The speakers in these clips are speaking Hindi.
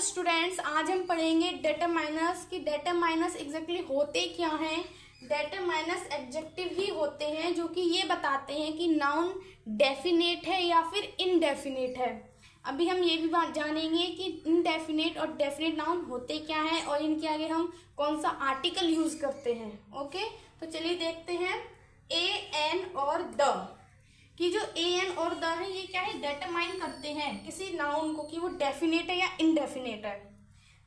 स्टूडेंट्स, आज हम पढ़ेंगे डेटरमाइनर्स कि डेटरमाइनर्स एग्जैक्टली होते क्या हैं। डेटरमाइनर्स एडजेक्टिव ही होते हैं जो कि ये बताते हैं कि नाउन डेफिनेट है या फिर इनडेफिनेट है। अभी हम ये भी बात जानेंगे कि इनडेफिनेट और डेफिनेट नाउन होते क्या हैं और इनके आगे हम कौन सा आर्टिकल यूज करते हैं। ओके, तो चलिए देखते हैं ए एन और द कि जो ए एन और द है ये क्या है, डेटरमाइन करते हैं किसी नाउन को कि वो डेफिनेट है या इनडेफिनेट है।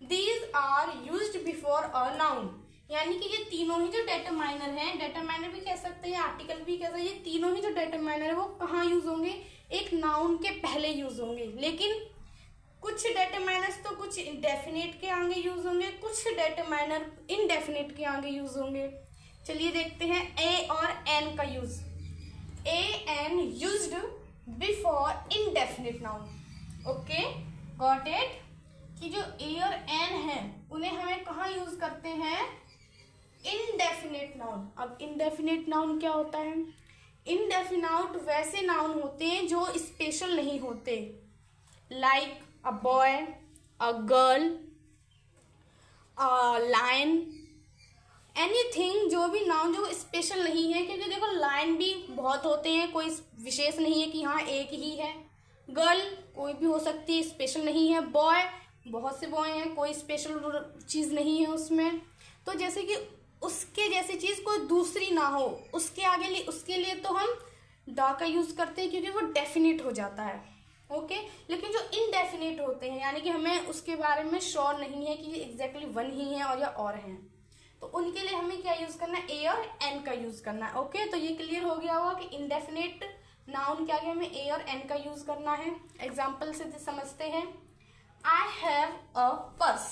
These are used before a noun, यानी कि ये तीनों ही जो डेटरमाइनर हैं, डेटरमाइनर भी कह सकते हैं, आर्टिकल भी कह सकते हैं, ये तीनों ही जो डेटरमाइनर है वो कहाँ यूज होंगे, एक नाउन के पहले यूज होंगे। लेकिन कुछ डेटरमाइनर्स तो कुछ डेफिनेट के आगे यूज होंगे, कुछ डेटरमाइनर इनडेफिनेट के आगे यूज होंगे। चलिए देखते हैं ए और एन का use. A an used before indefinite noun. Okay, got it कि जो ए और एन है उन्हें हमें कहाँ यूज करते हैं, इनडेफिनेट नाउन। अब इनडेफिनेट नाउन क्या होता है, इनडेफिनाउट वैसे नाउन होते हैं जो स्पेशल नहीं होते, like a boy, a girl, a lion, anything, जो भी नाउन जो स्पेशल नहीं है। क्योंकि देखो लायन भी बहुत होते हैं, कोई विशेष नहीं है कि हाँ एक ही है। गर्ल कोई भी हो सकती है, स्पेशल नहीं है। बॉय बहुत से बॉय हैं, कोई स्पेशल चीज़ नहीं है उसमें। तो जैसे कि उसके जैसी चीज़ कोई दूसरी ना हो, उसके लिए तो हम द का यूज़ करते हैं क्योंकि वो डेफिनेट हो जाता है। ओके, लेकिन जो इनडेफिनेट होते हैं यानी कि हमें उसके बारे में श्योर नहीं है कि ये एग्जैक्टली वन ही है और या और हैं, तो उनके लिए हमें क्या यूज करना है, ए और एन का यूज करना है। ओके, तो ये क्लियर हो गया होगा कि इनडेफिनेट नाउन के आगे हमें ए और एन का यूज करना है। एग्जाम्पल से समझते हैं। I have a purse.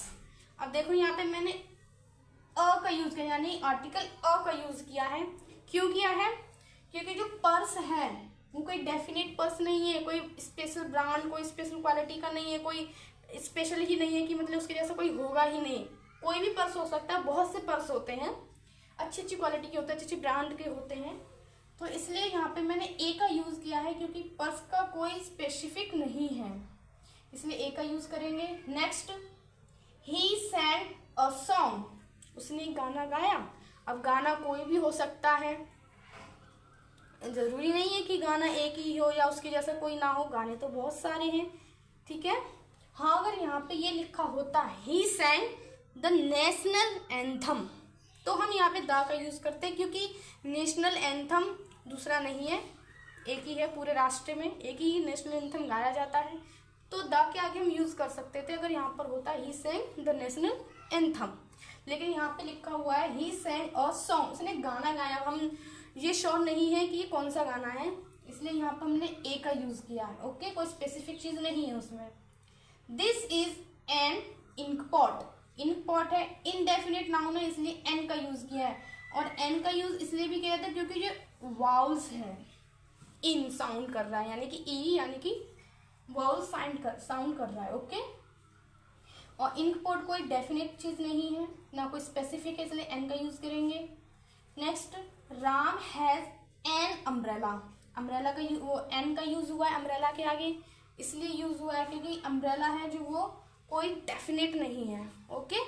अब देखो यहाँ पे मैंने अ का यूज किया, यानी आर्टिकल अ का यूज किया है। क्यों किया है, क्योंकि जो पर्स है वो कोई डेफिनेट पर्स नहीं है, कोई स्पेशल ब्रांड, कोई स्पेशल क्वालिटी का नहीं है, कोई स्पेशल ही नहीं है कि मतलब उसके जैसा कोई होगा ही नहीं। कोई भी पर्स हो सकता है, बहुत से पर्स होते हैं, अच्छी अच्छी क्वालिटी के होते हैं, अच्छी अच्छी ब्रांड के होते हैं। तो इसलिए यहाँ पे मैंने ए का यूज किया है क्योंकि पर्स का कोई स्पेसिफिक नहीं है, इसलिए ए का यूज करेंगे। नेक्स्ट, ही सैंग अ सॉन्ग, उसने गाना गाया। अब गाना कोई भी हो सकता है, जरूरी नहीं है कि गाना एक ही हो या उसके जैसा कोई ना हो, गाने तो बहुत सारे हैं। ठीक है, हाँ अगर यहाँ पे ये लिखा होता ही सैंग द नेशनल एंथम, तो हम यहाँ पे द का यूज करते हैं क्योंकि नेशनल एंथम दूसरा नहीं है, एक ही है, पूरे राष्ट्र में एक ही नेशनल एंथम गाया जाता है। तो द के आगे हम यूज कर सकते थे अगर यहाँ पर होता ही सैंग द नेशनल एंथम। लेकिन यहाँ पे लिखा हुआ है ही सैंग अ सॉन्ग, उसने गाना गाया। हम ये श्योर नहीं है कि ये कौन सा गाना है, इसलिए यहाँ पर हमने ए का यूज किया है। ओके, कोई स्पेसिफिक चीज नहीं है उसमें। This is an ink pot, ink pot है, इनडेफिनेट नाउन है, इसलिए एन का यूज किया है। और एन का यूज इसलिए भी किया था क्योंकि ये वाउल्स है, इन साउंड कर रहा है, यानी कि ई, यानी कि वाउल साउंड कर रहा है। ओके, और इंक पॉट कोई डेफिनेट चीज नहीं है, ना कोई स्पेसिफिक है, इसलिए एन का यूज करेंगे। Next, Ram has an umbrella. Umbrella का वो एन का यूज हुआ है अम्ब्रेला के आगे, इसलिए यूज हुआ है क्योंकि अम्ब्रेला है जो वो कोई डेफिनेट नहीं है। ओके,